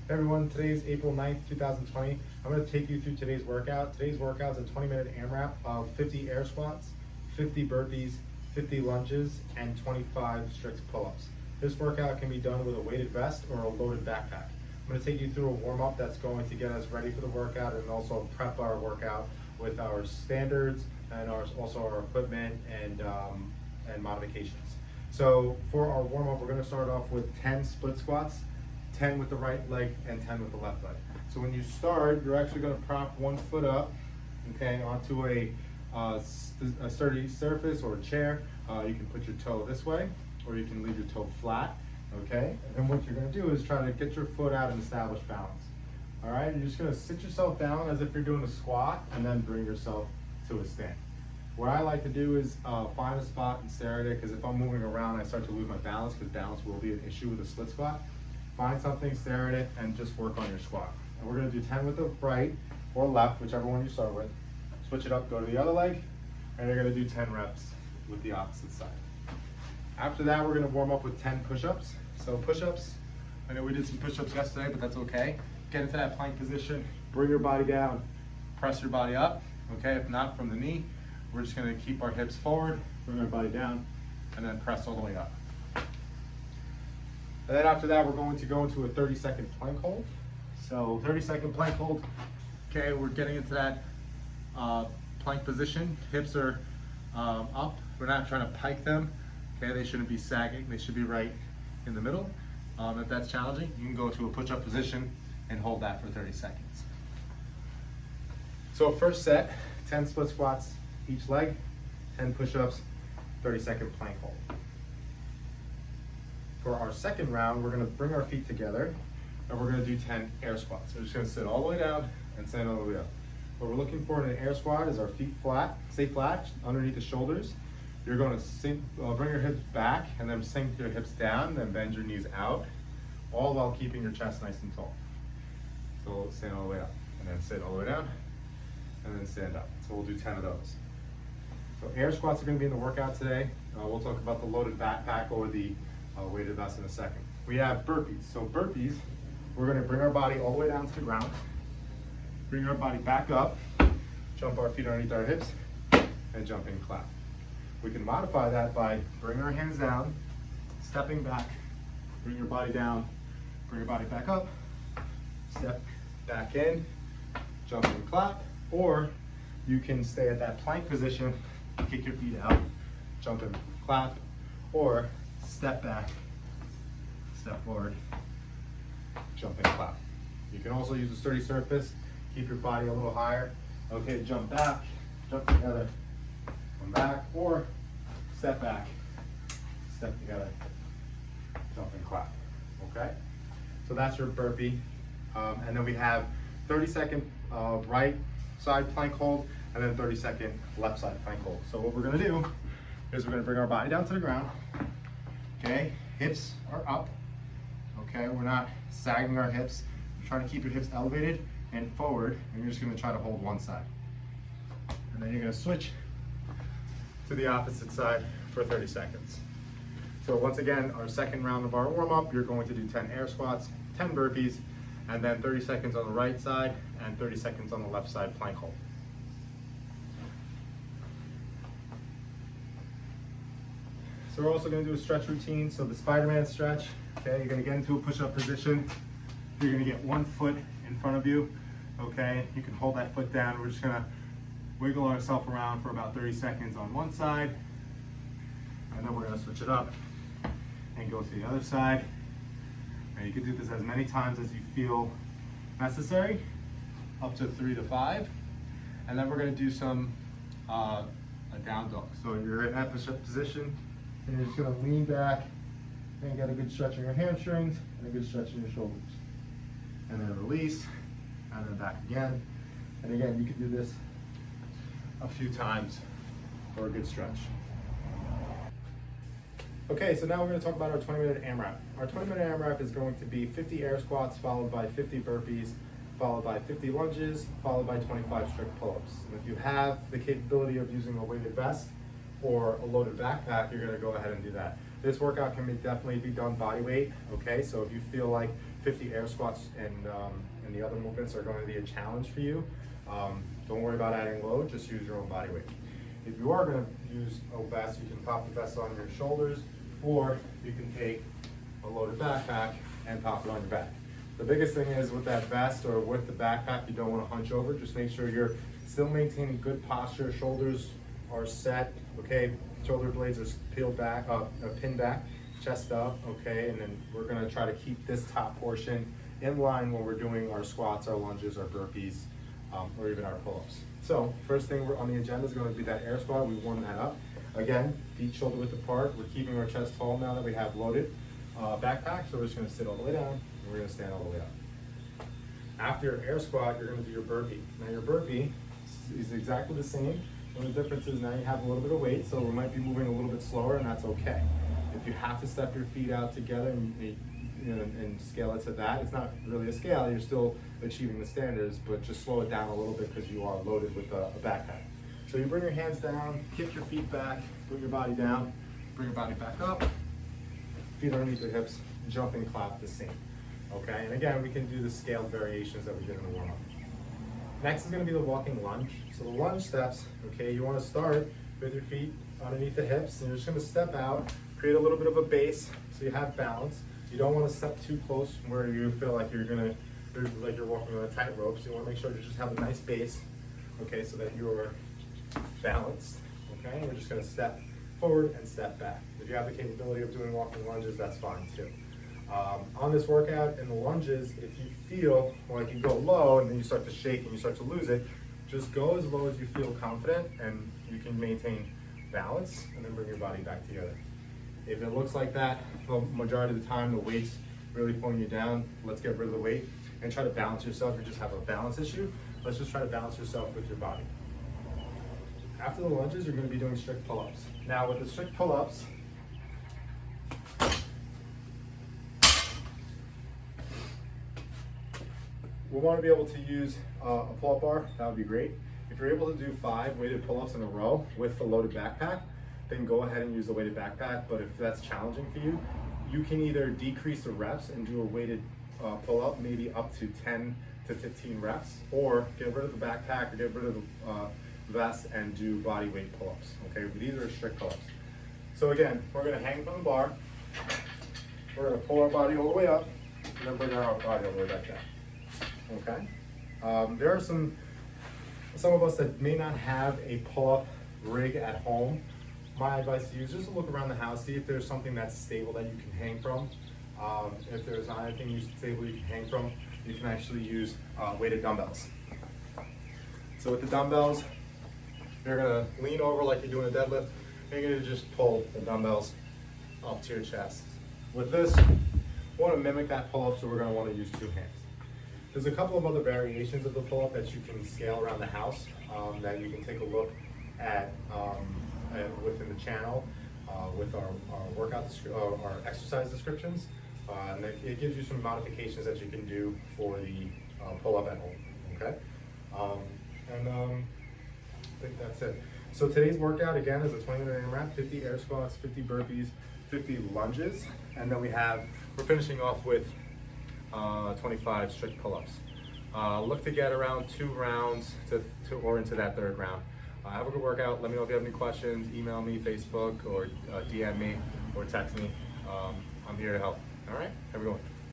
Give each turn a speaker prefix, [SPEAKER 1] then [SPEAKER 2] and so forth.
[SPEAKER 1] Hey everyone, today's April 9th, 2020. I'm going to take you through today's workout. Today's workout is a 20-minute AMRAP of 50 air squats, 50 burpees, 50 lunges, and 25 strict pull-ups. This workout can be done with a weighted vest or a loaded backpack. I'm going to take you through a warm-up that's going to get us ready for the workout and also prep our workout with our standards and also our equipment and modifications. So for our warm-up, we're going to start off with 10 split squats, 10 with the right leg and 10 with the left leg. So when you start, you're actually going to prop one foot up, okay, onto a sturdy surface or a chair. You can put your toe this way, or you can leave your toe flat, okay? And then what you're going to do is try to get your foot out and establish balance. All right, you're just going to sit yourself down as if you're doing a squat, and then bring yourself to a stand. What I like to do is find a spot and stare at it, because if I'm moving around, I start to lose my balance, because balance will be an issue with a split squat. Find something, stare at it, and just work on your squat. And we're gonna do 10 with the right or left, whichever one you start with. Switch it up, go to the other leg, and you're gonna do 10 reps with the opposite side. After that, we're gonna warm up with 10 push-ups. So push-ups, I know we did some push-ups yesterday, but that's okay. Get into that plank position, bring your body down, press your body up, okay? If not from the knee, we're just gonna keep our hips forward, bring our body down, and then press all the way up. And then after that, we're going to go into a 30-second plank hold. So 30-second plank hold. Okay, we're getting into that plank position. Hips are up. We're not trying to pike them. Okay, they shouldn't be sagging. They should be right in the middle. If that's challenging, you can go to a push-up position and hold that for 30 seconds. So first set, 10 split squats each leg, 10 push-ups, 30-second plank hold. For our second round, we're gonna bring our feet together and we're gonna do 10 air squats. So we're just gonna sit all the way down and stand all the way up. What we're looking for in an air squat is our feet flat, stay flat underneath the shoulders. You're gonna bring your hips back and then sink your hips down, then bend your knees out, all while keeping your chest nice and tall. So stand all the way up and then sit all the way down and then stand up. So we'll do 10 of those. So air squats are gonna be in the workout today. We'll talk about the loaded backpack or the weighted vest in a second. We have burpees. So burpees, we're gonna bring our body all the way down to the ground, bring our body back up, jump our feet underneath our hips, and jump and clap. We can modify that by bringing our hands down, stepping back, bring your body down, bring your body back up, step back in, jump and clap, or you can stay at that plank position, kick your feet out, jump and clap, or step back, step forward, jump and clap. You can also use a sturdy surface, keep your body a little higher. Okay, jump back, jump together, come back, or step back, step together, jump and clap, okay? So that's your burpee. And then we have 30-second right side plank hold, and then 30-second left side plank hold. So what we're gonna do is we're gonna bring our body down to the ground. Okay, hips are up. Okay, we're not sagging our hips. We're trying to keep your hips elevated and forward, and you're just gonna try to hold one side. And then you're gonna switch to the opposite side for 30 seconds. So once again, our second round of our warm-up, you're going to do 10 air squats, 10 burpees, and then 30 seconds on the right side and 30 seconds on the left side plank hold. So we're also going to do a stretch routine. So the Spider-Man stretch, okay, you're going to get into a push-up position. You're going to get one foot in front of you, okay? You can hold that foot down. We're just going to wiggle ourselves around for about 30 seconds on one side, and then we're going to switch it up and go to the other side. And you can do this as many times as you feel necessary, up to 3 to 5. And then we're going to do some a down dog. So you're in that push-up position, and you're just going to lean back and get a good stretch in your hamstrings and a good stretch in your shoulders. And then release, and then back again. And again, you can do this a few times for a good stretch. Okay, so now we're going to talk about our 20-minute AMRAP. Our 20-minute AMRAP is going to be 50 air squats followed by 50 burpees, followed by 50 lunges, followed by 25 strict pull-ups. And if you have the capability of using a weighted vest or a loaded backpack, you're going to go ahead and do that. This workout can definitely be done body weight, okay? So if you feel like 50 air squats and the other movements are going to be a challenge for you, don't worry about adding load, just use your own body weight. If you are going to use a vest, you can pop the vest on your shoulders, or you can take a loaded backpack and pop it on your back. The biggest thing is with that vest or with the backpack, you don't want to hunch over. Just make sure you're still maintaining good posture, shoulders are set, okay, shoulder blades are peeled back, pinned back, chest up, okay, and then we're going to try to keep this top portion in line when we're doing our squats, our lunges, our burpees, or even our pull-ups. So first thing on the agenda is going to be that air squat. We warm that up. Again, feet shoulder width apart. We're keeping our chest tall now that we have loaded backpack, so we're just going to sit all the way down and we're going to stand all the way up. After your air squat, you're going to do your burpee. Now your burpee is exactly the same. The only difference is now you have a little bit of weight, so we might be moving a little bit slower, and that's okay. If you have to step your feet out together and scale it to that, it's not really a scale, you're still achieving the standards, but just slow it down a little bit because you are loaded with a backpack. So you bring your hands down, kick your feet back, bring your body down, bring your body back up, feet underneath your hips, jump and clap the same. Okay, and again, we can do the scaled variations that we did in the warm-up. Next is going to be the walking lunge. So the lunge steps, okay, you want to start with your feet underneath the hips, and you're just going to step out, create a little bit of a base so you have balance. You don't want to step too close where you feel like you're walking on a tightrope. So you want to make sure you just have a nice base, okay, so that you're balanced. Okay, and we're just going to step forward and step back. If you have the capability of doing walking lunges, that's fine too. On this workout, in the lunges, if you feel like you go low and then you start to shake and you start to lose it, just go as low as you feel confident and you can maintain balance, and then bring your body back together. If it looks like that, the majority of the time the weight's really pulling you down, let's get rid of the weight and try to balance yourself. If you just have a balance issue, let's just try to balance yourself with your body. After the lunges, you're going to be doing strict pull-ups. Now with the strict pull-ups, we want to be able to use a pull-up bar. That would be great. If you're able to do 5 weighted pull-ups in a row with the loaded backpack, then go ahead and use the weighted backpack. But if that's challenging for you, you can either decrease the reps and do a weighted pull-up, maybe up to 10 to 15 reps, or get rid of the backpack or get rid of the vest and do body weight pull-ups. Okay, but these are strict pull-ups. So again, we're going to hang from the bar. We're going to pull our body all the way up, and then bring our body all the way back down. Okay. There are some of us that may not have a pull-up rig at home. My advice to you is just to look around the house, see if there's something that's stable that you can hang from. If there's not anything stable you can hang from, you can actually use weighted dumbbells. So with the dumbbells, you're gonna lean over like you're doing a deadlift, and you're gonna just pull the dumbbells up to your chest. With this, we want to mimic that pull-up, so we're gonna want to use 2 hands. There's a couple of other variations of the pull-up that you can scale around the house that you can take a look at within the channel with our our exercise descriptions. And it gives you some modifications that you can do for the pull-up at home. Okay, I think that's it. So today's workout again is a 20-minute AMRAP, 50 air squats, 50 burpees, 50 lunges, and then we're finishing off with 25 strict pull-ups. Look to get around 2 rounds or into that 3rd round. Have a good workout. Let me know if you have any questions. Email me, Facebook, or DM me, or text me. I'm here to help. All right? Have a good one.